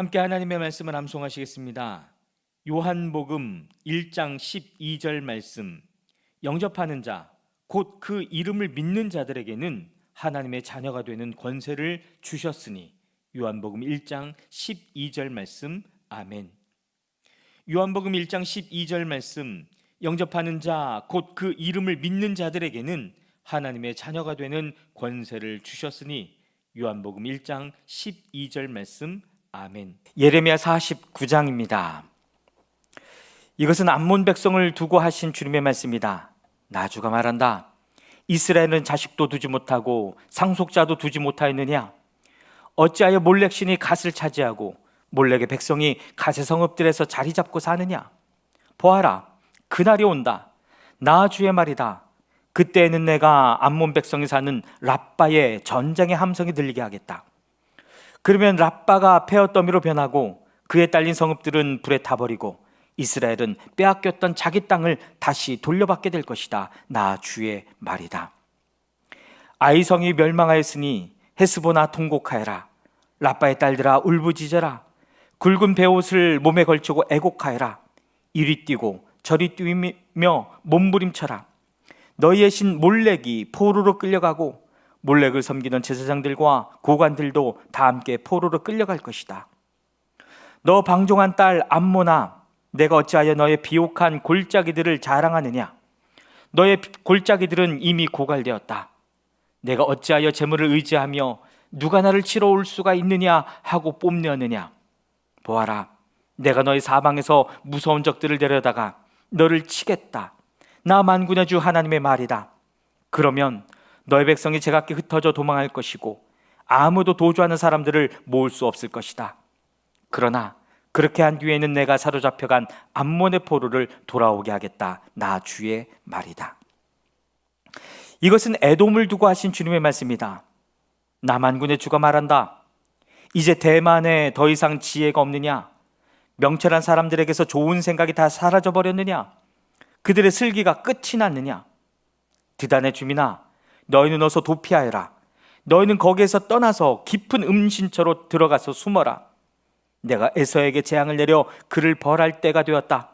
함께 하나님의 말씀을 암송하시겠습니다. 요한복음 1장 12절 말씀. 영접하는 자, 곧 그 이름을 믿는 자들에게는 하나님의 자녀가 되는 권세를 주셨으니. 요한복음 1장 12절 말씀. 아멘. 요한복음 1장 12절 말씀. 영접하는 자, 곧 그 이름을 믿는 자들에게는 하나님의 자녀가 되는 권세를 주셨으니. 요한복음 1장 12절 말씀. 아멘. 예레미야 49장입니다. 이것은 암몬 백성을 두고 하신 주님의 말씀이다. 나주가 말한다. 이스라엘은 자식도 두지 못하고 상속자도 두지 못하였느냐? 어찌하여 몰렉신이 갓을 차지하고 몰렉의 백성이 갓의 성읍들에서 자리 잡고 사느냐? 보아라, 그날이 온다. 나 주의 말이다. 그때에는 내가 암몬 백성이 사는 랍바의 전쟁의 함성이 들리게 하겠다. 그러면 랍바가 폐허더미로 변하고 그에 딸린 성읍들은 불에 타버리고 이스라엘은 빼앗겼던 자기 땅을 다시 돌려받게 될 것이다. 나 주의 말이다. 아이성이 멸망하였으니 헤스보나 통곡하여라. 랍바의 딸들아 울부짖어라. 굵은 베옷을 몸에 걸치고 애곡하여라. 이리 뛰고 저리 뛰며 몸부림쳐라. 너희의 신 몰렉이 포로로 끌려가고 몰렉을 섬기는 제사장들과 고관들도 다 함께 포로로 끌려갈 것이다. 너 방종한 딸 암모나, 내가 어찌하여 너의 비옥한 골짜기들을 자랑하느냐? 너의 골짜기들은 이미 고갈되었다. 내가 어찌하여 재물을 의지하며 누가 나를 치러 올 수가 있느냐 하고 뽐내느냐? 보아라, 내가 너희 사방에서 무서운 적들을 데려다가 너를 치겠다. 나 만군의 주 하나님의 말이다. 그러면 너희 백성이 제각기 흩어져 도망할 것이고 아무도 도주하는 사람들을 모을 수 없을 것이다. 그러나 그렇게 한 뒤에는 내가 사로잡혀간 암몬의 포로를 돌아오게 하겠다. 나 주의 말이다. 이것은 에돔을 두고 하신 주님의 말씀이다. 나 만군의 주가 말한다. 이제 대만에 더 이상 지혜가 없느냐? 명철한 사람들에게서 좋은 생각이 다 사라져버렸느냐? 그들의 슬기가 끝이 났느냐? 드단의 주민아, 너희는 어서 도피하여라. 너희는 거기에서 떠나서 깊은 음신처로 들어가서 숨어라. 내가 에서에게 재앙을 내려 그를 벌할 때가 되었다.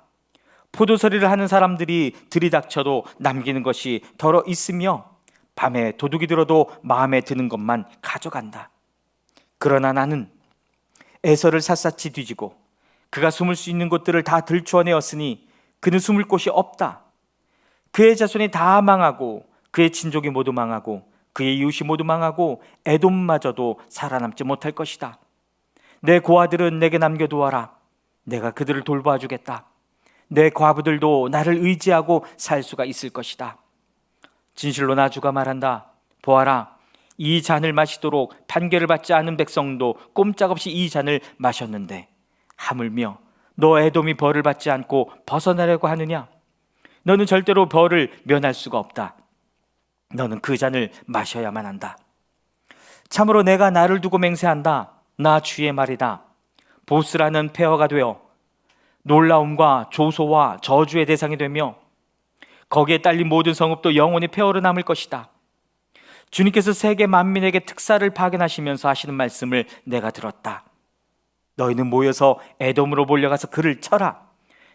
포도서리를 하는 사람들이 들이닥쳐도 남기는 것이 덜어 있으며 밤에 도둑이 들어도 마음에 드는 것만 가져간다. 그러나 나는 에서를 샅샅이 뒤지고 그가 숨을 수 있는 곳들을 다 들추어내었으니 그는 숨을 곳이 없다. 그의 자손이 다 망하고 그의 친족이 모두 망하고 그의 이웃이 모두 망하고 에돔마저도 살아남지 못할 것이다. 내 고아들은 내게 남겨두어라. 내가 그들을 돌봐주겠다. 내 과부들도 나를 의지하고 살 수가 있을 것이다. 진실로 나 주가 말한다. 보아라, 이 잔을 마시도록 판결을 받지 않은 백성도 꼼짝없이 이 잔을 마셨는데 하물며 너 에돔이 벌을 받지 않고 벗어나려고 하느냐? 너는 절대로 벌을 면할 수가 없다. 너는 그 잔을 마셔야만 한다. 참으로 내가 나를 두고 맹세한다. 나 주의 말이다. 보스라는 폐허가 되어 놀라움과 조소와 저주의 대상이 되며 거기에 딸린 모든 성읍도 영원히 폐허로 남을 것이다. 주님께서 세계 만민에게 특사를 파견하시면서 하시는 말씀을 내가 들었다. 너희는 모여서 에돔으로 몰려가서 그를 쳐라.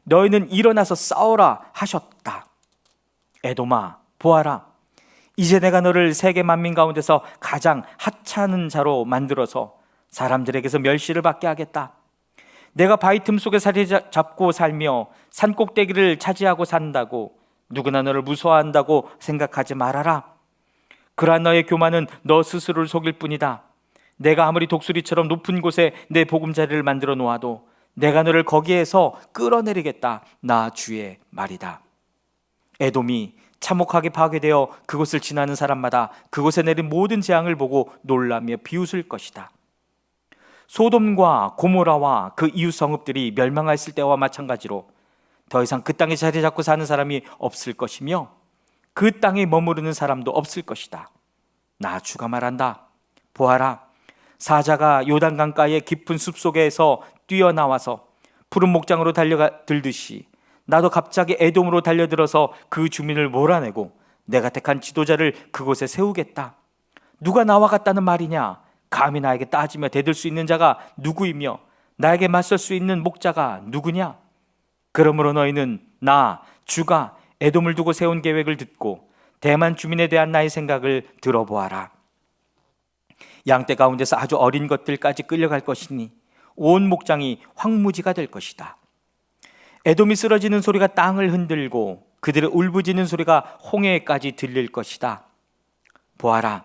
너희는 일어나서 싸워라 하셨다. 에돔아, 보아라. 이제 내가 너를 세계 만민 가운데서 가장 하찮은 자로 만들어서 사람들에게서 멸시를 받게 하겠다. 내가 바위 틈 속에 자리 잡고 살며 산 꼭대기를 차지하고 산다고 누구나 너를 무서워한다고 생각하지 말아라. 그러한 너의 교만은 너 스스로를 속일 뿐이다. 내가 아무리 독수리처럼 높은 곳에 내 보금자리를 만들어 놓아도 내가 너를 거기에서 끌어내리겠다. 나 주의 말이다. 에돔이 참혹하게 파괴되어 그곳을 지나는 사람마다 그곳에 내린 모든 재앙을 보고 놀라며 비웃을 것이다. 소돔과 고모라와 그 이웃 성읍들이 멸망했을 때와 마찬가지로 더 이상 그 땅에 자리 잡고 사는 사람이 없을 것이며 그 땅에 머무르는 사람도 없을 것이다. 나 주가 말한다. 보아라, 사자가 요단강가의 깊은 숲속에서 뛰어나와서 푸른 목장으로 달려들듯이 나도 갑자기 에돔으로 달려들어서 그 주민을 몰아내고 내가 택한 지도자를 그곳에 세우겠다. 누가 나와 같다는 말이냐? 감히 나에게 따지며 대들 수 있는 자가 누구이며 나에게 맞설 수 있는 목자가 누구냐? 그러므로 너희는 나 주가 에돔을 두고 세운 계획을 듣고 대만 주민에 대한 나의 생각을 들어보아라. 양떼 가운데서 아주 어린 것들까지 끌려갈 것이니 온 목장이 황무지가 될 것이다. 에돔이 쓰러지는 소리가 땅을 흔들고 그들의 울부짖는 소리가 홍해까지 들릴 것이다. 보아라,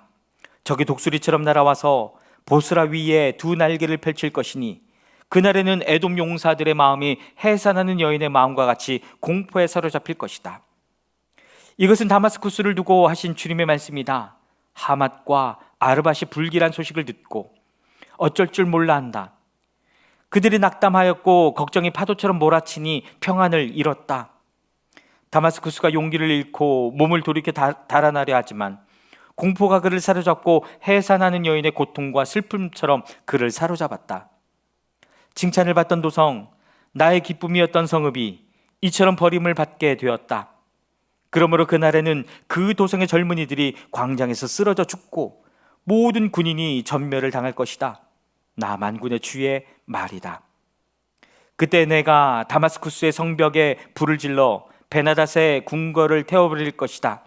적이 독수리처럼 날아와서 보스라 위에 두 날개를 펼칠 것이니 그날에는 에돔 용사들의 마음이 해산하는 여인의 마음과 같이 공포에 사로잡힐 것이다. 이것은 다마스쿠스를 두고 하신 주님의 말씀이다. 하맛과 아르밧이 불길한 소식을 듣고 어쩔 줄 몰라 한다. 그들이 낙담하였고 걱정이 파도처럼 몰아치니 평안을 잃었다. 다마스쿠스가 용기를 잃고 몸을 돌이켜 달아나려 하지만 공포가 그를 사로잡고 해산하는 여인의 고통과 슬픔처럼 그를 사로잡았다. 칭찬을 받던 도성, 나의 기쁨이었던 성읍이 이처럼 버림을 받게 되었다. 그러므로 그날에는 그 도성의 젊은이들이 광장에서 쓰러져 죽고 모든 군인이 전멸을 당할 것이다. 나 만군의 주의 말이다. 그때 내가 다마스쿠스의 성벽에 불을 질러 베나닷의 궁궐을 태워버릴 것이다.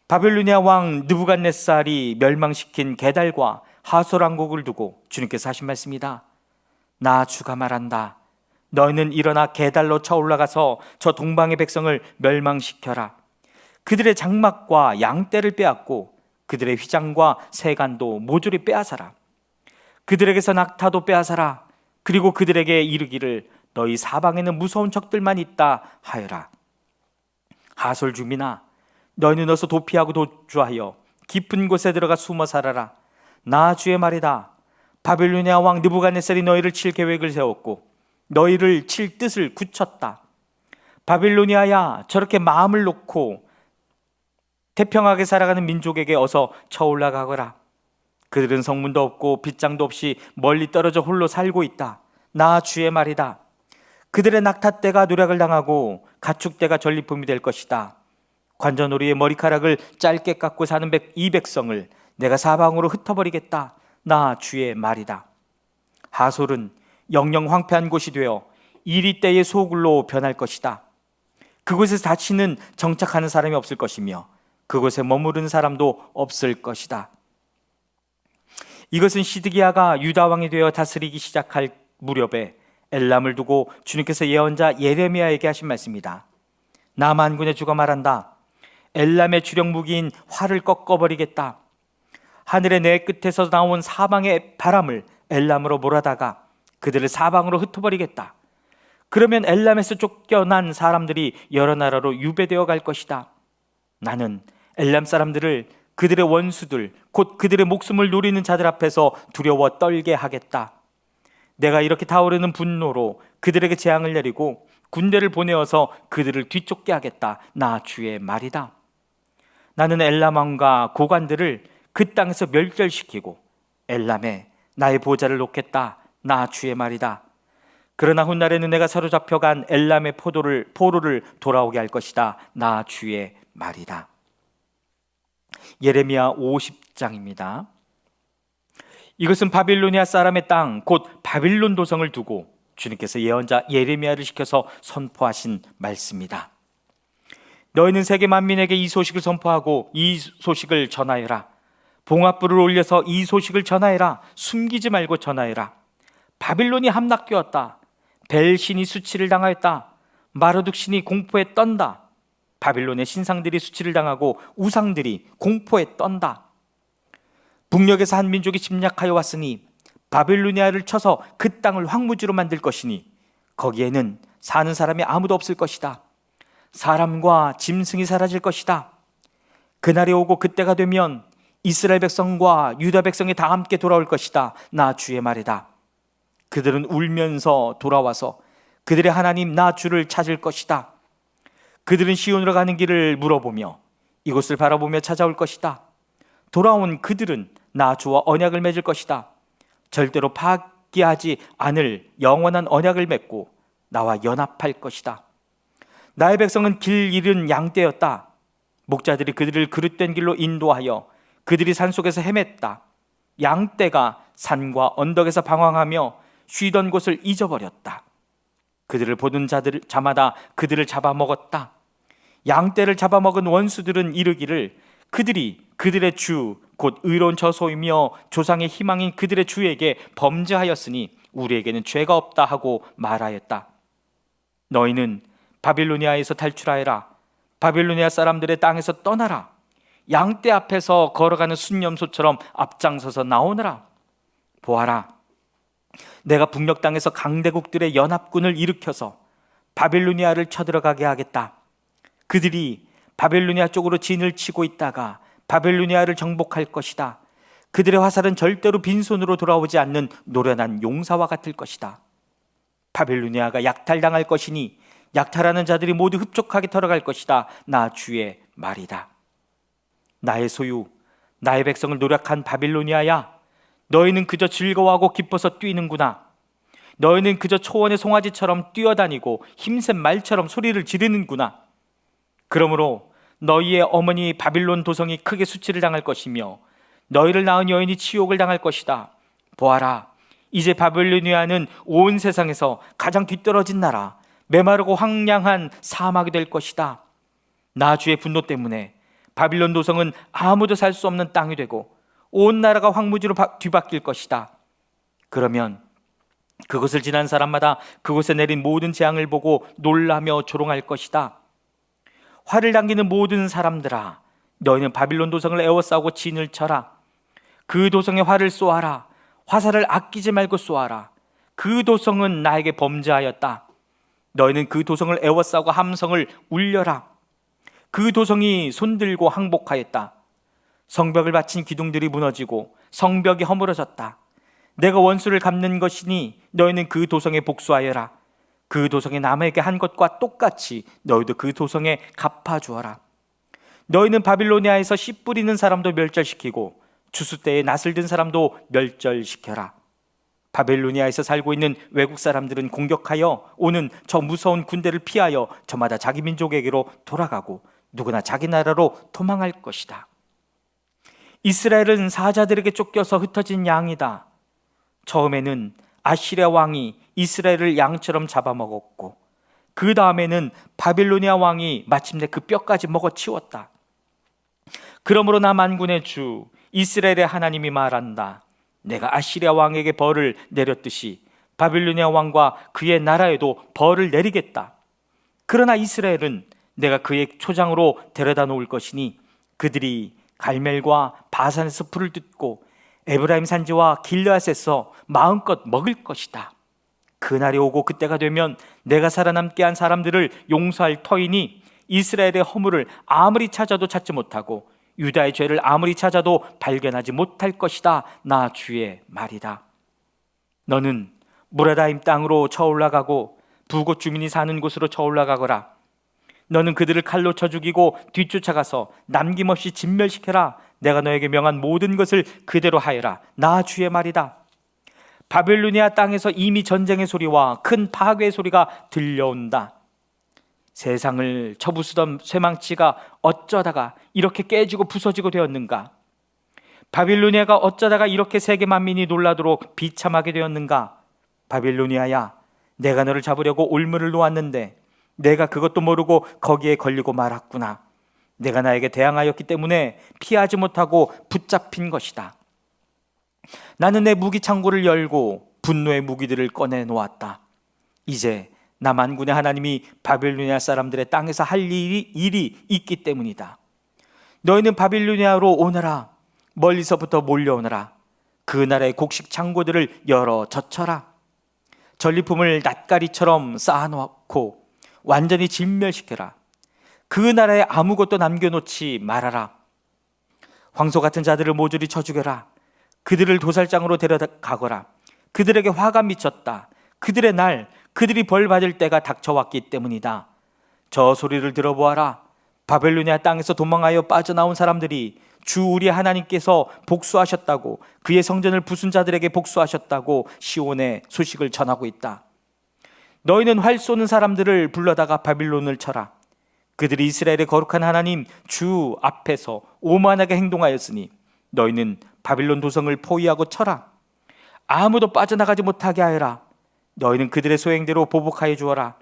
바빌로니아 왕 느부갓네살이 멸망시킨 게달과 하솔 왕국을 두고 주님께서 하신 말씀이다. 나 주가 말한다. 너희는 일어나 게달로 쳐올라가서 저 동방의 백성을 멸망시켜라. 그들의 장막과 양떼를 빼앗고 그들의 휘장과 세간도 모조리 빼앗아라. 그들에게서 낙타도 빼앗아라. 그리고 그들에게 이르기를 너희 사방에는 무서운 적들만 있다 하여라. 하솔 주민아, 너희는 어서 도피하고 도주하여 깊은 곳에 들어가 숨어 살아라. 나 주의 말이다. 바빌로니아 왕 느부갓네살이 너희를 칠 계획을 세웠고 너희를 칠 뜻을 굳혔다. 바빌로니아야, 저렇게 마음을 놓고 태평하게 살아가는 민족에게 어서 쳐올라가거라. 그들은 성문도 없고 빗장도 없이 멀리 떨어져 홀로 살고 있다. 나 주의 말이다. 그들의 낙타떼가 노략을 당하고 가축떼가 전리품이 될 것이다. 관자놀이의 머리카락을 짧게 깎고 사는 이 백성을 내가 사방으로 흩어버리겠다. 나 주의 말이다. 하솔은 영영 황폐한 곳이 되어 이리떼의 소굴로 변할 것이다. 그곳에 다시는 정착하는 사람이 없을 것이며 그곳에 머무르는 사람도 없을 것이다. 이것은 시드기야가 유다 왕이 되어 다스리기 시작할 무렵에 엘람을 두고 주님께서 예언자 예레미야에게 하신 말씀이다. 나 만군의 주가 말한다. 엘람의 주력 무기인 활을 꺾어버리겠다. 하늘의 내 끝에서 나온 사방의 바람을 엘람으로 몰아다가 그들을 사방으로 흩어버리겠다. 그러면 엘람에서 쫓겨난 사람들이 여러 나라로 유배되어 갈 것이다. 나는 엘람 사람들을 그들의 원수들, 곧 그들의 목숨을 노리는 자들 앞에서 두려워 떨게 하겠다. 내가 이렇게 타오르는 분노로 그들에게 재앙을 내리고 군대를 보내어서 그들을 뒤쫓게 하겠다. 나 주의 말이다. 나는 엘람 왕과 고관들을 그 땅에서 멸절시키고 엘람에 나의 보좌를 놓겠다. 나 주의 말이다. 그러나 훗날에는 내가 사로잡혀간 엘람의 포로를 돌아오게 할 것이다. 나 주의 말이다. 예레미야 50장입니다. 이것은 바빌로니아 사람의 땅, 곧 바빌론 도성을 두고 주님께서 예언자 예레미야를 시켜서 선포하신 말씀이다. 너희는 세계 만민에게 이 소식을 선포하고 이 소식을 전하여라. 봉합불을 올려서 이 소식을 전하여라. 숨기지 말고 전하여라. 바빌론이 함락되었다. 벨신이 수치를 당하였다. 마르둑 신이 공포에 떤다. 바빌론의 신상들이 수치를 당하고 우상들이 공포에 떤다. 북녘에서 한 민족이 침략하여 왔으니 바빌로니아를 쳐서 그 땅을 황무지로 만들 것이니 거기에는 사는 사람이 아무도 없을 것이다. 사람과 짐승이 사라질 것이다. 그날이 오고 그때가 되면 이스라엘 백성과 유다 백성이 다 함께 돌아올 것이다. 나 주의 말이다. 그들은 울면서 돌아와서 그들의 하나님 나 주를 찾을 것이다. 그들은 시온으로 가는 길을 물어보며 이곳을 바라보며 찾아올 것이다. 돌아온 그들은 나 주와 언약을 맺을 것이다. 절대로 파기하지 않을 영원한 언약을 맺고 나와 연합할 것이다. 나의 백성은 길 잃은 양떼였다. 목자들이 그들을 그릇된 길로 인도하여 그들이 산속에서 헤맸다. 양떼가 산과 언덕에서 방황하며 쉬던 곳을 잊어버렸다. 그들을 보는 자마다 그들을 잡아먹었다. 양떼를 잡아먹은 원수들은 이르기를 그들이 그들의 주 곧 의로운 저소이며 조상의 희망인 그들의 주에게 범죄하였으니 우리에게는 죄가 없다 하고 말하였다. 너희는 바빌로니아에서 탈출하여라. 바빌로니아 사람들의 땅에서 떠나라. 양떼 앞에서 걸어가는 순념소처럼 앞장서서 나오너라. 보아라, 내가 북녘 땅에서 강대국들의 연합군을 일으켜서 바빌로니아를 쳐들어가게 하겠다. 그들이 바빌로니아 쪽으로 진을 치고 있다가 바빌로니아를 정복할 것이다. 그들의 화살은 절대로 빈손으로 돌아오지 않는 노련한 용사와 같을 것이다. 바빌로니아가 약탈당할 것이니 약탈하는 자들이 모두 흡족하게 들어갈 것이다. 나 주의 말이다. 나의 소유, 나의 백성을 노력한 바빌로니아야, 너희는 그저 즐거워하고 기뻐서 뛰는구나. 너희는 그저 초원의 송아지처럼 뛰어다니고 힘센 말처럼 소리를 지르는구나. 그러므로 너희의 어머니 바빌론 도성이 크게 수치를 당할 것이며 너희를 낳은 여인이 치욕을 당할 것이다. 보아라, 이제 바빌로니아는 온 세상에서 가장 뒤떨어진 나라, 메마르고 황량한 사막이 될 것이다. 나 주의 분노 때문에 바빌론 도성은 아무도 살 수 없는 땅이 되고 온 나라가 황무지로 뒤바뀔 것이다. 그러면 그곳을 지난 사람마다 그곳에 내린 모든 재앙을 보고 놀라며 조롱할 것이다. 활을 당기는 모든 사람들아, 너희는 바빌론 도성을 에워싸고 진을 쳐라. 그 도성에 활을 쏘아라. 화살을 아끼지 말고 쏘아라. 그 도성은 나에게 범죄하였다. 너희는 그 도성을 에워싸고 함성을 울려라. 그 도성이 손들고 항복하였다. 성벽을 바친 기둥들이 무너지고 성벽이 허물어졌다. 내가 원수를 갚는 것이니 너희는 그 도성에 복수하여라. 그 도성에 남에게 한 것과 똑같이 너희도 그 도성에 갚아주어라. 너희는 바빌로니아에서 씨 뿌리는 사람도 멸절시키고 추수 때에 낫을 든 사람도 멸절시켜라. 바빌로니아에서 살고 있는 외국 사람들은 공격하여 오는 저 무서운 군대를 피하여 저마다 자기 민족에게로 돌아가고 누구나 자기 나라로 도망할 것이다. 이스라엘은 사자들에게 쫓겨서 흩어진 양이다. 처음에는 아시리아 왕이 이스라엘을 양처럼 잡아먹었고 그 다음에는 바빌로니아 왕이 마침내 그 뼈까지 먹어치웠다. 그러므로 나 만군의 주 이스라엘의 하나님이 말한다. 내가 아시리아 왕에게 벌을 내렸듯이 바빌로니아 왕과 그의 나라에도 벌을 내리겠다. 그러나 이스라엘은 내가 그의 초장으로 데려다 놓을 것이니 그들이 갈멜과 바산에서 풀을 뜯고 에브라임 산지와 길르앗에서 마음껏 먹을 것이다. 그날이 오고 그때가 되면 내가 살아남게 한 사람들을 용서할 터이니 이스라엘의 허물을 아무리 찾아도 찾지 못하고 유다의 죄를 아무리 찾아도 발견하지 못할 것이다. 나 주의 말이다. 너는 모라다임 땅으로 쳐올라가고 부곳 주민이 사는 곳으로 쳐올라가거라. 너는 그들을 칼로 쳐 죽이고 뒤쫓아가서 남김없이 진멸시켜라. 내가 너에게 명한 모든 것을 그대로 하여라. 나 주의 말이다. 바빌로니아 땅에서 이미 전쟁의 소리와 큰 파괴의 소리가 들려온다. 세상을 쳐부수던 쇠망치가 어쩌다가 이렇게 깨지고 부서지고 되었는가? 바빌로니아가 어쩌다가 이렇게 세계 만민이 놀라도록 비참하게 되었는가? 바빌로니아야, 내가 너를 잡으려고 올무를 놓았는데 내가 그것도 모르고 거기에 걸리고 말았구나. 내가 나에게 대항하였기 때문에 피하지 못하고 붙잡힌 것이다. 나는 내 무기 창고를 열고 분노의 무기들을 꺼내 놓았다. 이제 나 만군의 하나님이 바빌로니아 사람들의 땅에서 할 일이 있기 때문이다. 너희는 바빌로니아로 오너라. 멀리서부터 몰려오너라. 그 나라의 곡식 창고들을 열어 젖혀라. 전리품을 낫가리처럼 쌓아놓고 완전히 진멸시켜라. 그 나라에 아무것도 남겨놓지 말아라. 황소 같은 자들을 모조리 쳐 죽여라. 그들을 도살장으로 데려가거라. 그들에게 화가 미쳤다. 그들의 날, 그들이 벌 받을 때가 닥쳐왔기 때문이다. 저 소리를 들어보아라. 바벨로니아 땅에서 도망하여 빠져나온 사람들이 주 우리 하나님께서 복수하셨다고, 그의 성전을 부순 자들에게 복수하셨다고 시온의 소식을 전하고 있다. 너희는 활 쏘는 사람들을 불러다가 바빌론을 쳐라. 그들이 이스라엘의 거룩한 하나님 주 앞에서 오만하게 행동하였으니 너희는 바빌론 도성을 포위하고 쳐라. 아무도 빠져나가지 못하게 하여라. 너희는 그들의 소행대로 보복하여 주어라.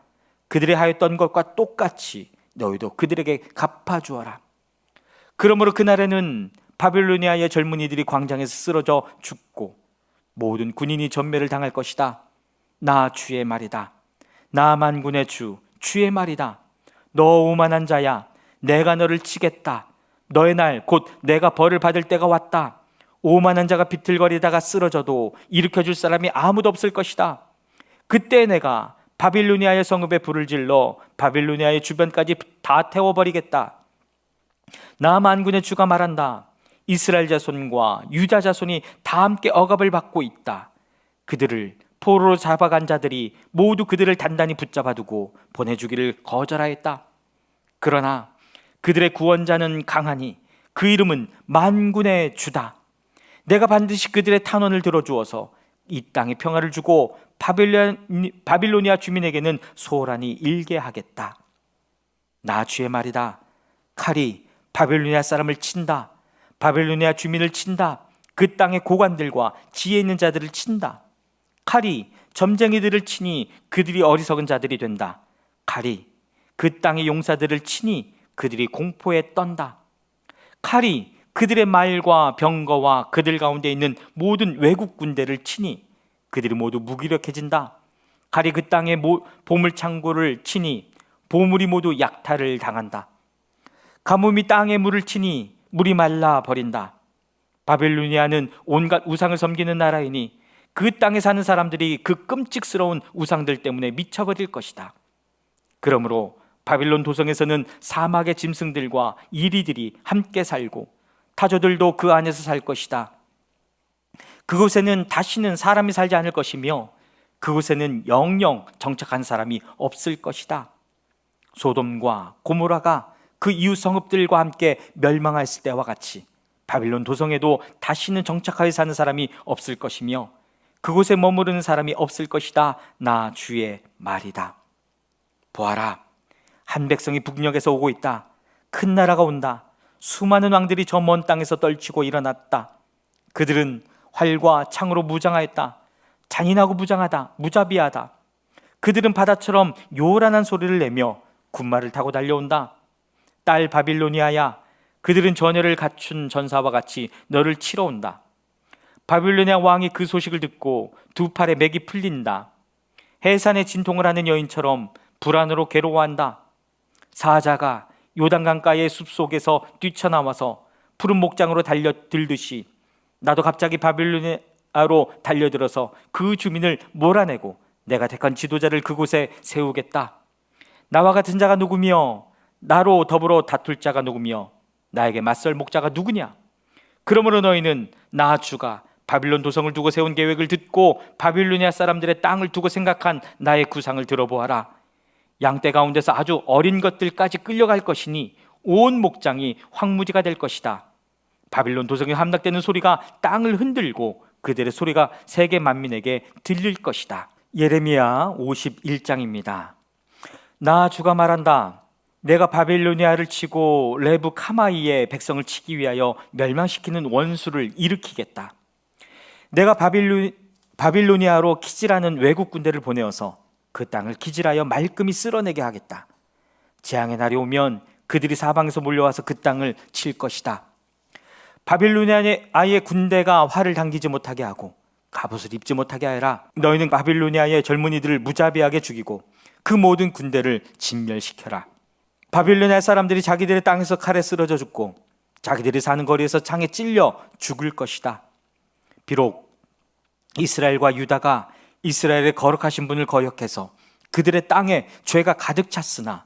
그들이 하였던 것과 똑같이 너희도 그들에게 갚아주어라. 그러므로 그날에는 바빌로니아의 젊은이들이 광장에서 쓰러져 죽고 모든 군인이 전멸을 당할 것이다. 나 주의 말이다. 나 만군의 주 주의 말이다. 너 오만한 자야, 내가 너를 치겠다. 너의 날 곧 내가 벌을 받을 때가 왔다. 오만한 자가 비틀거리다가 쓰러져도 일으켜줄 사람이 아무도 없을 것이다. 그때 내가 바빌로니아의 성읍에 불을 질러 바빌로니아의 주변까지 다 태워버리겠다. 나 만군의 주가 말한다. 이스라엘 자손과 유다 자손이 다 함께 억압을 받고 있다. 그들을 포로로 잡아간 자들이 모두 그들을 단단히 붙잡아 두고 보내주기를 거절하였다. 그러나 그들의 구원자는 강하니 그 이름은 만군의 주다. 내가 반드시 그들의 탄원을 들어주어서 이 땅에 평화를 주고 바빌로니아 주민에게는 소란이 일게 하겠다. 나 주의 말이다. 칼이 바빌로니아 사람을 친다. 바빌로니아 주민을 친다. 그 땅의 고관들과 지혜 있는 자들을 친다. 칼이 점쟁이들을 치니 그들이 어리석은 자들이 된다. 칼이 그 땅의 용사들을 치니 그들이 공포에 떤다. 칼이 그들의 말과 병거와 그들 가운데 있는 모든 외국 군대를 치니 그들이 모두 무기력해진다. 칼이 그 땅의 보물창고를 치니 보물이 모두 약탈을 당한다. 가뭄이 땅에 물을 치니 물이 말라 버린다. 바빌로니아는 온갖 우상을 섬기는 나라이니 그 땅에 사는 사람들이 그 끔찍스러운 우상들 때문에 미쳐버릴 것이다. 그러므로 바빌론 도성에서는 사막의 짐승들과 이리들이 함께 살고 타조들도 그 안에서 살 것이다. 그곳에는 다시는 사람이 살지 않을 것이며 그곳에는 영영 정착한 사람이 없을 것이다. 소돔과 고모라가 그 이웃 성읍들과 함께 멸망했을 때와 같이 바빌론 도성에도 다시는 정착하여 사는 사람이 없을 것이며 그곳에 머무르는 사람이 없을 것이다. 나 주의 말이다. 보아라, 한 백성이 북녘에서 오고 있다. 큰 나라가 온다. 수많은 왕들이 저 먼 땅에서 떨치고 일어났다. 그들은 활과 창으로 무장하였다. 잔인하고 무장하다. 무자비하다. 그들은 바다처럼 요란한 소리를 내며 군마를 타고 달려온다. 딸 바빌로니아야, 그들은 전열을 갖춘 전사와 같이 너를 치러 온다. 바빌로니아 왕이 그 소식을 듣고 두 팔에 맥이 풀린다. 해산에 진통을 하는 여인처럼 불안으로 괴로워한다. 사자가 요단강가의 숲속에서 뛰쳐나와서 푸른 목장으로 달려들듯이 나도 갑자기 바빌로니아로 달려들어서 그 주민을 몰아내고 내가 택한 지도자를 그곳에 세우겠다. 나와 같은 자가 누구며 나로 더불어 다툴 자가 누구며 나에게 맞설 목자가 누구냐? 그러므로 너희는 나 주가 바빌론 도성을 두고 세운 계획을 듣고 바빌로니아 사람들의 땅을 두고 생각한 나의 구상을 들어보아라. 양떼 가운데서 아주 어린 것들까지 끌려갈 것이니 온 목장이 황무지가 될 것이다. 바빌론 도성에 함락되는 소리가 땅을 흔들고 그들의 소리가 세계 만민에게 들릴 것이다. 예레미야 51장입니다. 나 주가 말한다. 내가 바빌로니아를 치고 레브 카마이의 백성을 치기 위하여 멸망시키는 원수를 일으키겠다. 내가 바빌로니아로 키질하는 외국 군대를 보내어서 그 땅을 키질하여 말끔히 쓸어내게 하겠다. 재앙의 날이 오면 그들이 사방에서 몰려와서 그 땅을 칠 것이다. 바빌로니아의 군대가 활을 당기지 못하게 하고 갑옷을 입지 못하게 하여라. 너희는 바빌로니아의 젊은이들을 무자비하게 죽이고 그 모든 군대를 진멸시켜라. 바빌로니아 사람들이 자기들의 땅에서 칼에 쓰러져 죽고 자기들이 사는 거리에서 창에 찔려 죽을 것이다. 비록 이스라엘과 유다가 이스라엘의 거룩하신 분을 거역해서 그들의 땅에 죄가 가득 찼으나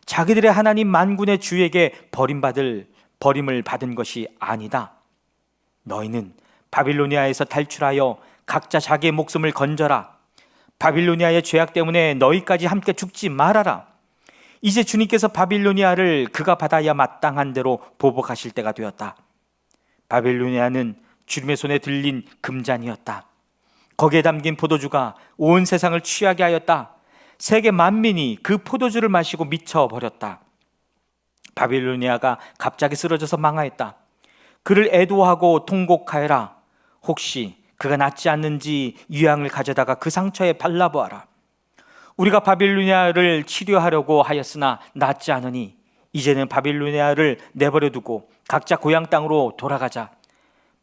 자기들의 하나님 만군의 주에게 버림을 받은 것이 아니다. 너희는 바빌로니아에서 탈출하여 각자 자기의 목숨을 건져라. 바빌로니아의 죄악 때문에 너희까지 함께 죽지 말아라. 이제 주님께서 바빌로니아를 그가 받아야 마땅한 대로 보복하실 때가 되었다. 바빌로니아는 주님의 손에 들린 금잔이었다. 거기에 담긴 포도주가 온 세상을 취하게 하였다. 세계 만민이 그 포도주를 마시고 미쳐버렸다. 바빌로니아가 갑자기 쓰러져서 망하였다. 그를 애도하고 통곡하여라. 혹시 그가 낫지 않는지 유향을 가져다가 그 상처에 발라보아라. 우리가 바빌로니아를 치료하려고 하였으나 낫지 않으니 이제는 바빌로니아를 내버려 두고 각자 고향 땅으로 돌아가자.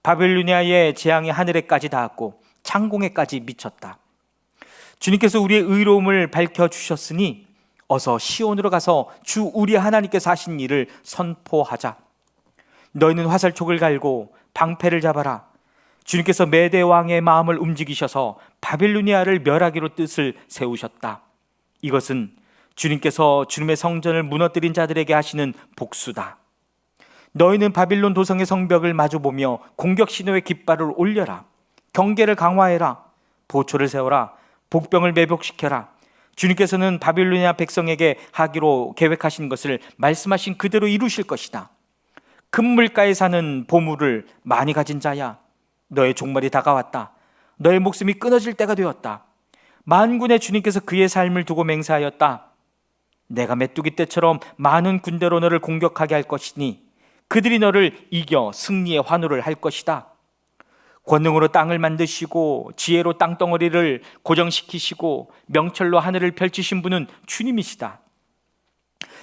바빌로니아의 재앙이 하늘에까지 닿았고 창공에까지 미쳤다. 주님께서 우리의 의로움을 밝혀주셨으니 어서 시온으로 가서 주 우리 하나님께서 하신 일을 선포하자. 너희는 화살촉을 갈고 방패를 잡아라. 주님께서 메대 왕의 마음을 움직이셔서 바빌로니아를 멸하기로 뜻을 세우셨다. 이것은 주님께서 주님의 성전을 무너뜨린 자들에게 하시는 복수다. 너희는 바빌론 도성의 성벽을 마주보며 공격 신호의 깃발을 올려라. 경계를 강화해라. 보초를 세워라. 복병을 매복시켜라. 주님께서는 바빌로니아 백성에게 하기로 계획하신 것을 말씀하신 그대로 이루실 것이다. 금물가에 사는 보물을 많이 가진 자야, 너의 종말이 다가왔다. 너의 목숨이 끊어질 때가 되었다. 만군의 주님께서 그의 삶을 두고 맹세하였다. 내가 메뚜기 떼처럼 많은 군대로 너를 공격하게 할 것이니 그들이 너를 이겨 승리의 환호를 할 것이다. 권능으로 땅을 만드시고 지혜로 땅덩어리를 고정시키시고 명철로 하늘을 펼치신 분은 주님이시다.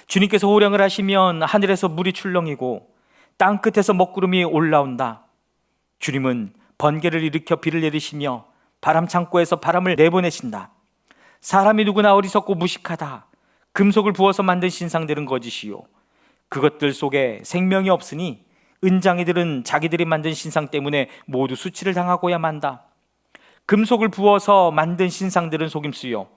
주님께서 호령을 하시면 하늘에서 물이 출렁이고 땅 끝에서 먹구름이 올라온다. 주님은 번개를 일으켜 비를 내리시며 바람 창고에서 바람을 내보내신다. 사람이 누구나 어리석고 무식하다. 금속을 부어서 만든 신상들은 거짓이요 그것들 속에 생명이 없으니 은장이들은 자기들이 만든 신상 때문에 모두 수치를 당하고야 만다. 금속을 부어서 만든 신상들은 속임수요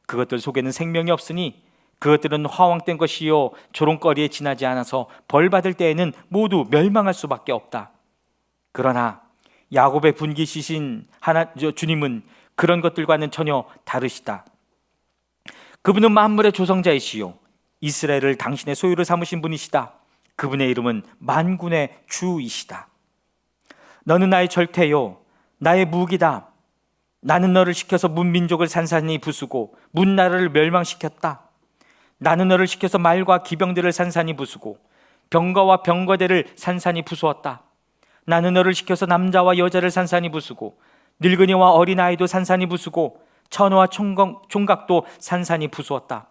그것들 속에는 생명이 없으니 그것들은 화왕된 것이요 조롱거리에 지나지 않아서 벌받을 때에는 모두 멸망할 수밖에 없다. 그러나 야곱의 분기시신 주님은 그런 것들과는 전혀 다르시다. 그분은 만물의 조성자이시요 이스라엘을 당신의 소유로 삼으신 분이시다. 그분의 이름은 만군의 주이시다. 너는 나의 절퇴요 나의 무기다. 나는 너를 시켜서 문민족을 산산히 부수고 문나라를 멸망시켰다. 나는 너를 시켜서 말과 기병들을 산산히 부수고 병거와 병거대를 산산히 부수었다. 나는 너를 시켜서 남자와 여자를 산산히 부수고 늙은이와 어린아이도 산산히 부수고 천어와 총각도 산산히 부수었다.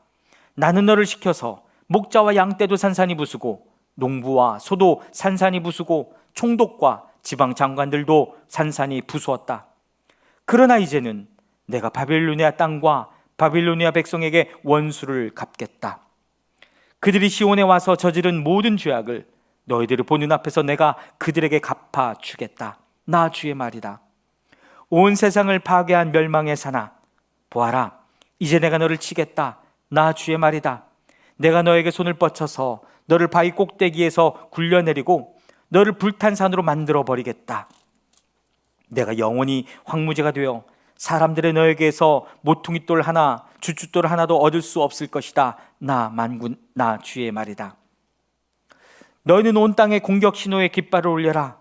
나는 너를 시켜서 목자와 양떼도 산산히 부수고 농부와 소도 산산히 부수고 총독과 지방 장관들도 산산히 부수었다. 그러나 이제는 내가 바빌로니아 땅과 바빌로니아 백성에게 원수를 갚겠다. 그들이 시온에 와서 저지른 모든 죄악을 너희들을 보는 앞에서 내가 그들에게 갚아주겠다. 나 주의 말이다. 온 세상을 파괴한 멸망의 사나 보아라, 이제 내가 너를 치겠다. 나 주의 말이다. 내가 너에게 손을 뻗쳐서 너를 바위 꼭대기에서 굴려내리고 너를 불탄 산으로 만들어 버리겠다. 내가 영원히 황무지가 되어 사람들의 너에게서 모퉁이돌 하나 주춧돌 하나도 얻을 수 없을 것이다. 나 만군 나 주의 말이다. 너희는 온 땅에 공격 신호의 깃발을 올려라.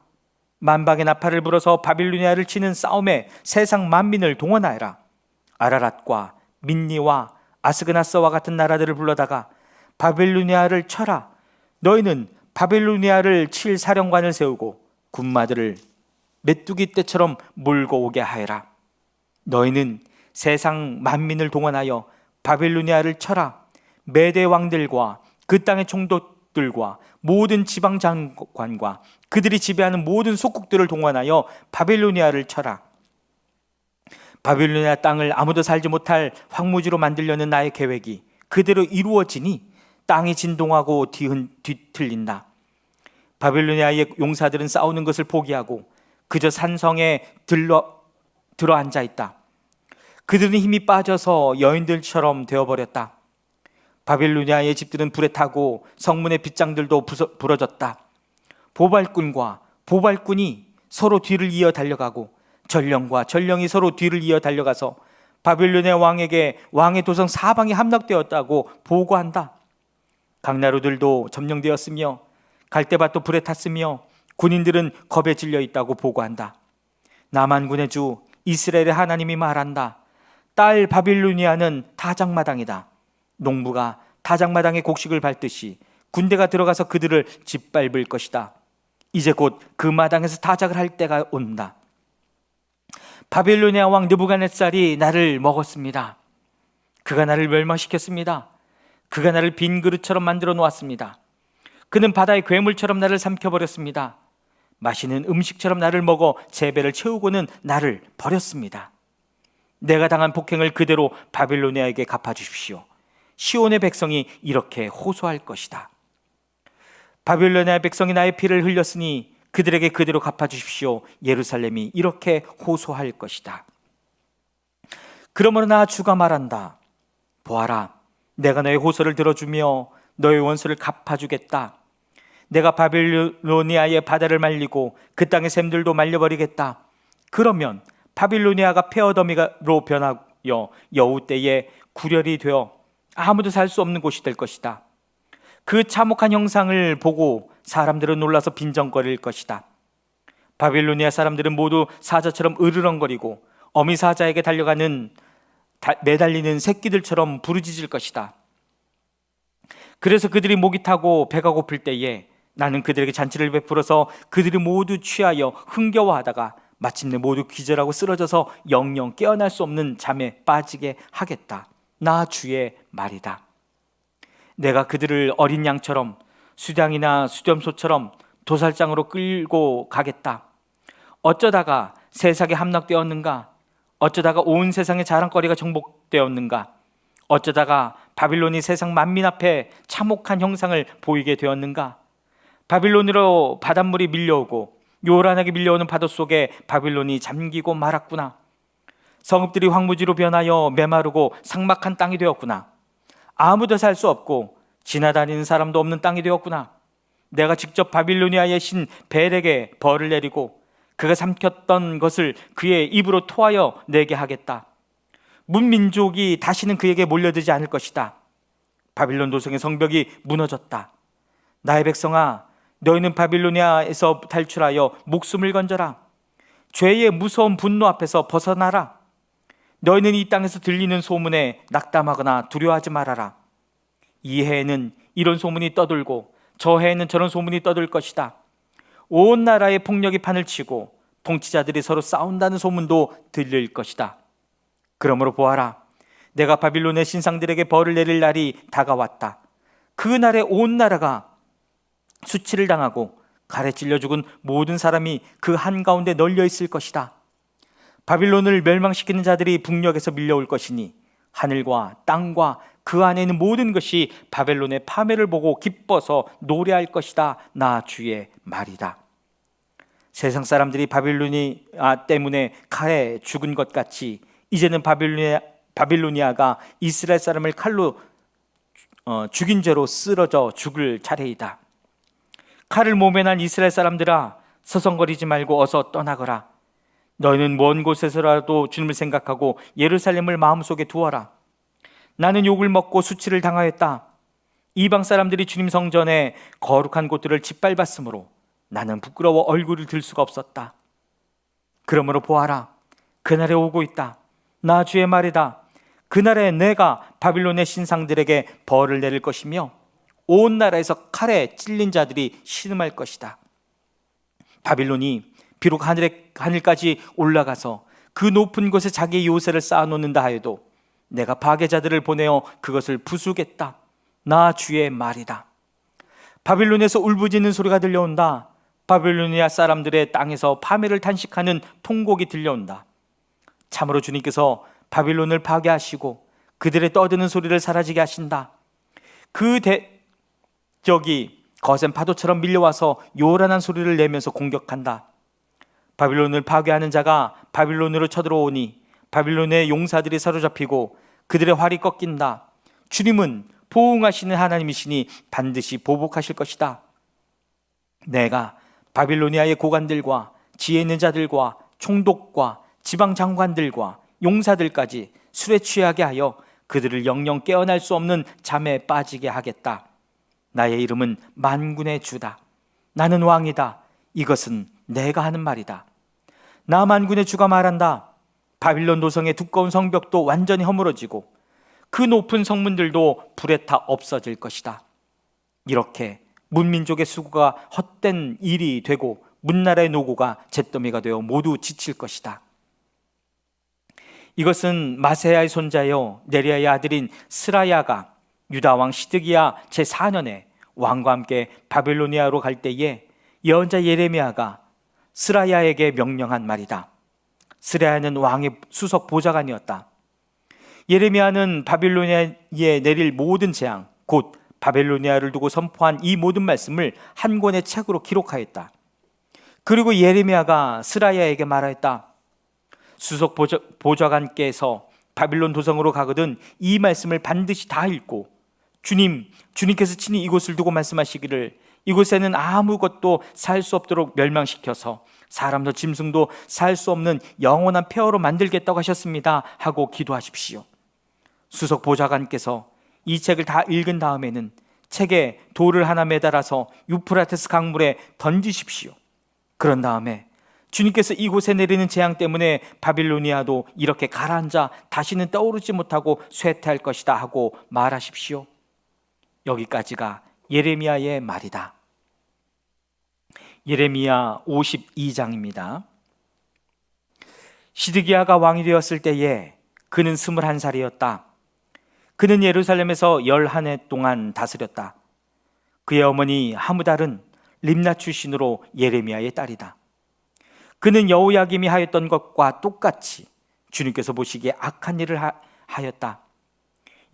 만방의 나팔을 불어서 바빌로니아를 치는 싸움에 세상 만민을 동원하여라. 아라랏과 민니와 아스그나스와 같은 나라들을 불러다가 바빌로니아를 쳐라. 너희는 바빌로니아를 칠 사령관을 세우고 군마들을 메뚜기 떼처럼 몰고 오게 하여라. 너희는 세상 만민을 동원하여 바빌로니아를 쳐라. 메대 왕들과 그 땅의 총독들과 모든 지방 장관과 그들이 지배하는 모든 속국들을 동원하여 바빌로니아를 쳐라. 바빌로니아 땅을 아무도 살지 못할 황무지로 만들려는 나의 계획이 그대로 이루어지니 땅이 진동하고 뒤틀린다. 바빌로니아의 용사들은 싸우는 것을 포기하고 그저 산성에 들어 앉아 있다. 그들은 힘이 빠져서 여인들처럼 되어버렸다. 바빌로니아의 집들은 불에 타고 성문의 빗장들도 부러졌다. 보발꾼과 보발꾼이 서로 뒤를 이어 달려가고 전령과 전령이 서로 뒤를 이어 달려가서 바빌로니아 왕에게 왕의 도성 사방이 함락되었다고 보고한다. 강나루들도 점령되었으며 갈대밭도 불에 탔으며 군인들은 겁에 질려 있다고 보고한다. 남한군의 주 이스라엘의 하나님이 말한다. 딸 바빌로니아는 타작마당이다. 농부가 타작마당에 곡식을 밟듯이 군대가 들어가서 그들을 짓밟을 것이다. 이제 곧 그 마당에서 타작을 할 때가 온다. 바빌로니아 왕 느부갓네살이 나를 먹었습니다. 그가 나를 멸망시켰습니다. 그가 나를 빈 그릇처럼 만들어 놓았습니다. 그는 바다의 괴물처럼 나를 삼켜버렸습니다. 마시는 음식처럼 나를 먹어 제 배를 채우고는 나를 버렸습니다. 내가 당한 폭행을 그대로 바빌로니아에게 갚아주십시오. 시온의 백성이 이렇게 호소할 것이다. 바빌로니아 백성이 나의 피를 흘렸으니 그들에게 그대로 갚아주십시오. 예루살렘이 이렇게 호소할 것이다. 그러므로 나 주가 말한다. 보아라, 내가 너의 호소를 들어주며 너의 원수를 갚아주겠다. 내가 바빌로니아의 바다를 말리고 그 땅의 샘들도 말려버리겠다. 그러면 바빌로니아가 폐허더미로 변하여 여우 때에 구렬이 되어 아무도 살 수 없는 곳이 될 것이다. 그 참혹한 형상을 보고 사람들은 놀라서 빈정거릴 것이다. 바빌로니아 사람들은 모두 사자처럼 으르렁거리고 어미 사자에게 매달리는 새끼들처럼 부르짖을 것이다. 그래서 그들이 목이 타고 배가 고플 때에 나는 그들에게 잔치를 베풀어서 그들이 모두 취하여 흥겨워하다가 마침내 모두 기절하고 쓰러져서 영영 깨어날 수 없는 잠에 빠지게 하겠다. 나 주의 말이다. 내가 그들을 어린 양처럼 수량이나 수렴소처럼 도살장으로 끌고 가겠다. 어쩌다가 세상에 함락되었는가? 어쩌다가 온 세상의 자랑거리가 정복되었는가? 어쩌다가 바빌론이 세상 만민 앞에 참혹한 형상을 보이게 되었는가? 바빌론으로 바닷물이 밀려오고 요란하게 밀려오는 파도 속에 바빌론이 잠기고 말았구나. 성읍들이 황무지로 변하여 메마르고 삭막한 땅이 되었구나. 아무도 살 수 없고 지나다니는 사람도 없는 땅이 되었구나. 내가 직접 바빌로니아의 신 벨에게 벌을 내리고 그가 삼켰던 것을 그의 입으로 토하여 내게 하겠다. 문민족이 다시는 그에게 몰려들지 않을 것이다. 바빌론 도성의 성벽이 무너졌다. 나의 백성아, 너희는 바빌로니아에서 탈출하여 목숨을 건져라. 죄의 무서운 분노 앞에서 벗어나라. 너희는 이 땅에서 들리는 소문에 낙담하거나 두려워하지 말아라. 이 해에는 이런 소문이 떠돌고 저 해에는 저런 소문이 떠돌 것이다. 온 나라의 폭력이 판을 치고 통치자들이 서로 싸운다는 소문도 들릴 것이다. 그러므로 보아라, 내가 바빌론의 신상들에게 벌을 내릴 날이 다가왔다. 그 날에 온 나라가 수치를 당하고 칼에 찔려 죽은 모든 사람이 그 한가운데 널려 있을 것이다. 바빌론을 멸망시키는 자들이 북녘에서 밀려올 것이니 하늘과 땅과 그 안에 있는 모든 것이 바벨론의 파멸을 보고 기뻐서 노래할 것이다. 나 주의 말이다. 세상 사람들이 바빌로니아 때문에 칼에 죽은 것 같이 이제는 바빌로니아가 이스라엘 사람을 칼로 죽인 죄로 쓰러져 죽을 차례이다. 칼을 몸에 난 이스라엘 사람들아, 서성거리지 말고 어서 떠나거라. 너희는 먼 곳에서라도 주님을 생각하고 예루살렘을 마음속에 두어라. 나는 욕을 먹고 수치를 당하였다. 이방 사람들이 주님 성전에 거룩한 곳들을 짓밟았으므로 나는 부끄러워 얼굴을 들 수가 없었다. 그러므로 보아라, 그날에 오고 있다. 나 주의 말이다. 그날에 내가 바빌론의 신상들에게 벌을 내릴 것이며 온 나라에서 칼에 찔린 자들이 신음할 것이다. 바빌론이 비록 하늘까지 올라가서 그 높은 곳에 자기의 요새를 쌓아놓는다 하여도 내가 파괴자들을 보내어 그것을 부수겠다. 나 주의 말이다. 바빌론에서 울부짖는 소리가 들려온다. 바빌로니아 사람들의 땅에서 파멸을 탄식하는 통곡이 들려온다. 참으로 주님께서 바빌론을 파괴하시고 그들의 떠드는 소리를 사라지게 하신다. 그 적이 거센 파도처럼 밀려와서 요란한 소리를 내면서 공격한다. 바빌론을 파괴하는 자가 바빌론으로 쳐들어오니 바빌론의 용사들이 사로잡히고 그들의 활이 꺾인다. 주님은 보응하시는 하나님이시니 반드시 보복하실 것이다. 내가 바빌로니아의 고관들과 지혜 있는 자들과 총독과 지방 장관들과 용사들까지 술에 취하게 하여 그들을 영영 깨어날 수 없는 잠에 빠지게 하겠다. 나의 이름은 만군의 주다. 나는 왕이다. 이것은 내가 하는 말이다. 나 만군의 주가 말한다. 바빌론 도성의 두꺼운 성벽도 완전히 허물어지고 그 높은 성문들도 불에 타 없어질 것이다. 이렇게 문민족의 수고가 헛된 일이 되고 문나라의 노고가 잿더미가 되어 모두 지칠 것이다. 이것은 마세야의 손자요 네리야의 아들인 스라야가 유다 왕 시드기야 제4년에 왕과 함께 바빌로니아로 갈 때에 예언자 예레미야가 스라야에게 명령한 말이다. 스라야는 왕의 수석 보좌관이었다. 예레미야는 바빌로니아에 내릴 모든 재앙, 곧 바빌로니아를 두고 선포한 이 모든 말씀을 한 권의 책으로 기록하였다. 그리고 예레미야가 스라야에게 말하였다. 수석 보좌관께서 바빌론 도성으로 가거든 이 말씀을 반드시 다 읽고 주님께서 친히 이곳을 두고 말씀하시기를 이곳에는 아무것도 살 수 없도록 멸망시켜서 사람도 짐승도 살 수 없는 영원한 폐허로 만들겠다고 하셨습니다 하고 기도하십시오. 수석 보좌관께서 이 책을 다 읽은 다음에는 책에 돌을 하나 매달아서 유프라테스 강물에 던지십시오. 그런 다음에 주님께서 이곳에 내리는 재앙 때문에 바빌로니아도 이렇게 가라앉아 다시는 떠오르지 못하고 쇠퇴할 것이다 하고 말하십시오. 여기까지가 예레미야의 말이다. 예레미야 52장입니다. 시드기야가 왕이 되었을 때에 그는 21살이었다. 그는 예루살렘에서 11해 동안 다스렸다. 그의 어머니 하무달은 림나 출신으로 예레미야의 딸이다. 그는 여호야김이 하였던 것과 똑같이 주님께서 보시기에 악한 일을 하였다.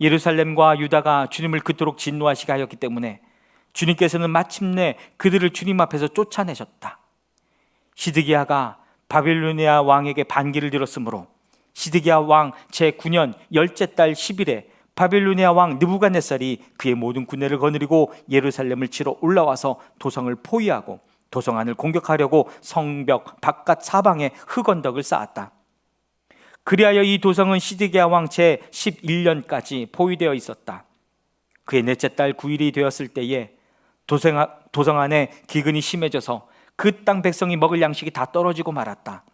예루살렘과 유다가 주님을 그토록 진노하시게 하였기 때문에 주님께서는 마침내 그들을 주님 앞에서 쫓아내셨다. 시드기야가 바빌로니아 왕에게 반기를 들었으므로 시드기야 왕 제9년 열째 달 10일에 바빌로니아 왕 느부갓네살이 그의 모든 군대를 거느리고 예루살렘을 치러 올라와서 도성을 포위하고 도성 안을 공격하려고 성벽 바깥 사방에 흙언덕을 쌓았다. 그리하여 이 도성은 시드기야 왕 제11년까지 포위되어 있었다. 그의 넷째 달 9일이 되었을 때에 도성 안에 기근이 심해져서 그 땅 백성이 먹을 양식이 다 떨어지고 말았다.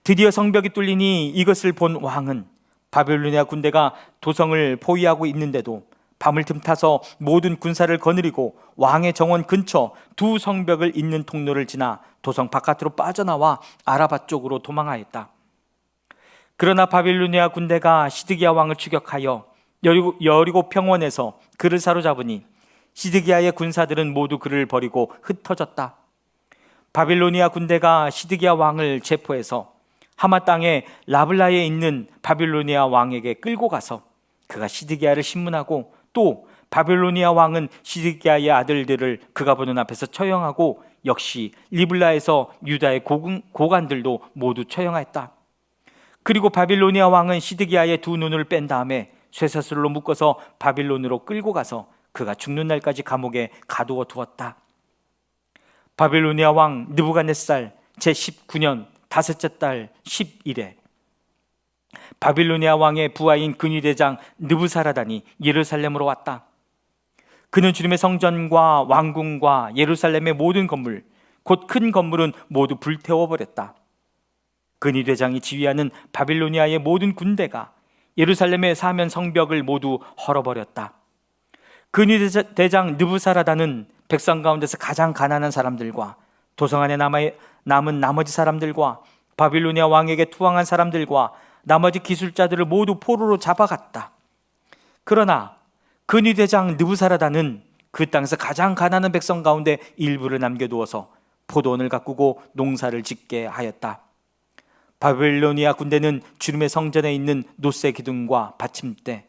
드디어 성벽이 뚫리니 이것을 본 왕은 바빌로니아 군대가 도성을 포위하고 있는데도 밤을 틈타서 모든 군사를 거느리고 왕의 정원 근처 두 성벽을 잇는 통로를 지나 도성 바깥으로 빠져나와 아라바 쪽으로 도망하였다. 그러나 바빌로니아 군대가 시드기야 왕을 추격하여 여리고 평원에서 그를 사로잡으니 시드기야의 군사들은 모두 그를 버리고 흩어졌다. 바빌로니아 군대가 시드기야 왕을 체포해서 하마 땅의 라블라에 있는 바빌로니아 왕에게 끌고 가서 그가 시드기야를 신문하고 또 바빌로니아 왕은 시드기야의 아들들을 그가 보는 앞에서 처형하고 역시 리블라에서 유다의 고관들도 모두 처형하였다. 그리고 바빌로니아 왕은 시드기야의 두 눈을 뺀 다음에 쇠사슬로 묶어서 바빌론으로 끌고 가서 그가 죽는 날까지 감옥에 가두어 두었다. 바빌로니아 왕 느부갓네살 제19년 다섯째 달 10일에 바빌로니아 왕의 부하인 근위대장 느부사라단이 예루살렘으로 왔다. 그는 주님의 성전과 왕궁과 예루살렘의 모든 건물, 곧 큰 건물은 모두 불태워버렸다. 근위대장이 지휘하는 바빌로니아의 모든 군대가 예루살렘의 사면 성벽을 모두 헐어버렸다. 근위대장 느부사라단은 백성 가운데서 가장 가난한 사람들과 도성 안에 남은 나머지 사람들과 바빌로니아 왕에게 투항한 사람들과 나머지 기술자들을 모두 포로로 잡아갔다. 그러나 근위대장 느부사라단은 그 땅에서 가장 가난한 백성 가운데 일부를 남겨두어서 포도원을 가꾸고 농사를 짓게 하였다. 바빌로니아 군대는 주님의 성전에 있는 놋새 기둥과 받침대,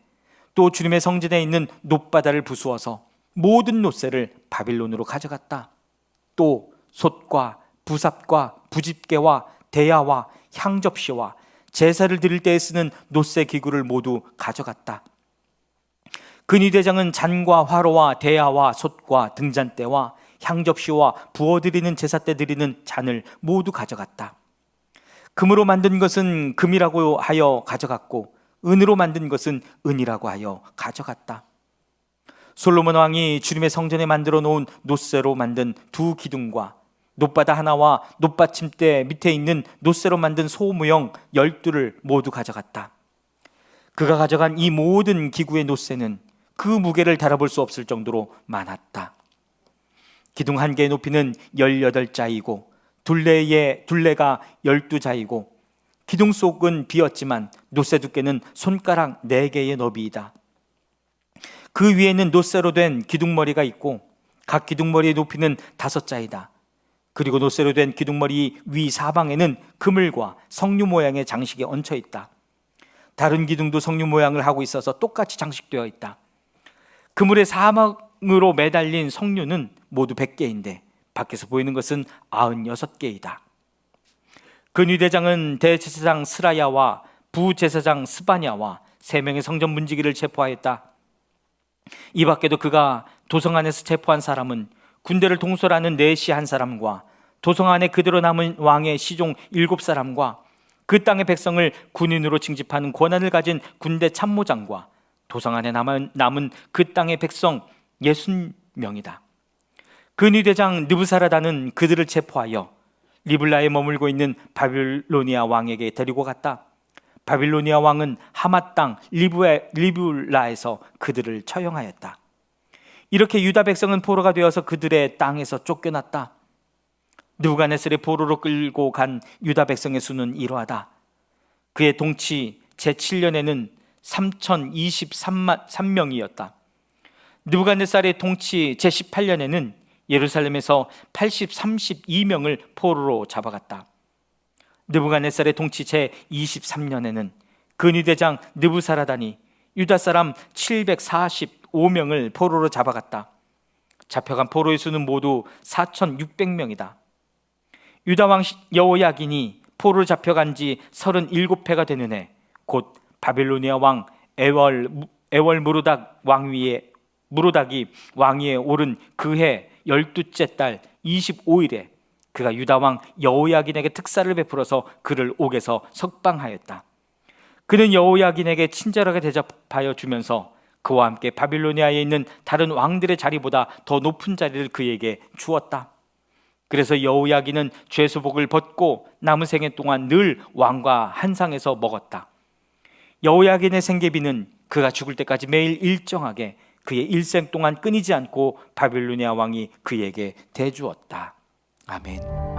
또 주님의 성전에 있는 놋바다를 부수어서 모든 놋새를 바빌론으로 가져갔다. 또 솥과 부삽과 부집개와 대야와 향접시와 제사를 드릴 때에 쓰는 놋새 기구를 모두 가져갔다. 근위대장은 잔과 화로와 대야와 솥과 등잔대와 향접시와 부어드리는 제사 때 드리는 잔을 모두 가져갔다. 금으로 만든 것은 금이라고 하여 가져갔고 은으로 만든 것은 은이라고 하여 가져갔다. 솔로몬 왕이 주님의 성전에 만들어 놓은 놋새로 만든 두 기둥과 놋바다 하나와 놋받침대 밑에 있는 놋새로 만든 소모형 12를 모두 가져갔다. 그가 가져간 이 모든 기구의 놋새는 그 무게를 달아볼 수 없을 정도로 많았다. 기둥 한 개의 높이는 18자이고 둘레가 12자이고 기둥 속은 비었지만 놋새 두께는 손가락 4개의 너비이다. 그 위에는 놋새로 된 기둥머리가 있고 각 기둥머리의 높이는 5자이다. 그리고 놋새로 된 기둥머리 위 사방에는 그물과 석류 모양의 장식이 얹혀 있다. 다른 기둥도 석류 모양을 하고 있어서 똑같이 장식되어 있다. 그물의 사방으로 매달린 석류는 모두 100개인데 밖에서 보이는 것은 96개이다. 근위대장은 대제사장 스라야와 부제사장 스바냐와 3명의 성전 문지기를 체포하였다. 이 밖에도 그가 도성 안에서 체포한 사람은 군대를 통솔하는 네시 한 사람과 도성 안에 그대로 남은 왕의 시종 7사람과 그 땅의 백성을 군인으로 징집하는 권한을 가진 군대 참모장과 도성 안에 남은 그 땅의 백성 60명이다. 근위대장 느부사라다는 그들을 체포하여 리블라에 머물고 있는 바빌로니아 왕에게 데리고 갔다. 바빌로니아 왕은 하맛 땅 리블라에서 그들을 처형하였다. 이렇게 유다 백성은 포로가 되어서 그들의 땅에서 쫓겨났다. 느부갓네살이 포로로 끌고 간 유다 백성의 수는 이러하다. 그의 동치 제7년에는 3023명이었다. 느부갓네살의 동치 제18년에는 예루살렘에서 32명을 포로로 잡아갔다. 느부갓네살의 동치 제23년에는 근위대장 느부사라단이 유다 사람 745명을 포로로 잡아갔다. 잡혀간 포로의 수는 모두 4600명이다. 유다 왕 여호야긴이 포로로 잡혀간 지 37해가 되는 해 곧 바빌로니아 왕 에월 무로닥이 왕위에 오른 그 해 12째 달 25일에 그가 유다 왕 여호야긴에게 특사를 베풀어서 그를 옥에서 석방하였다. 그는 여호야긴에게 친절하게 대접하여 주면서 그와 함께 바빌로니아에 있는 다른 왕들의 자리보다 더 높은 자리를 그에게 주었다. 그래서 여호야긴은 죄수복을 벗고 남은 생애 동안 늘 왕과 한 상에서 먹었다. 여호야긴의 생계비는 그가 죽을 때까지 매일 일정하게 그의 일생 동안 끊이지 않고 바빌로니아 왕이 그에게 대주었다. 아멘.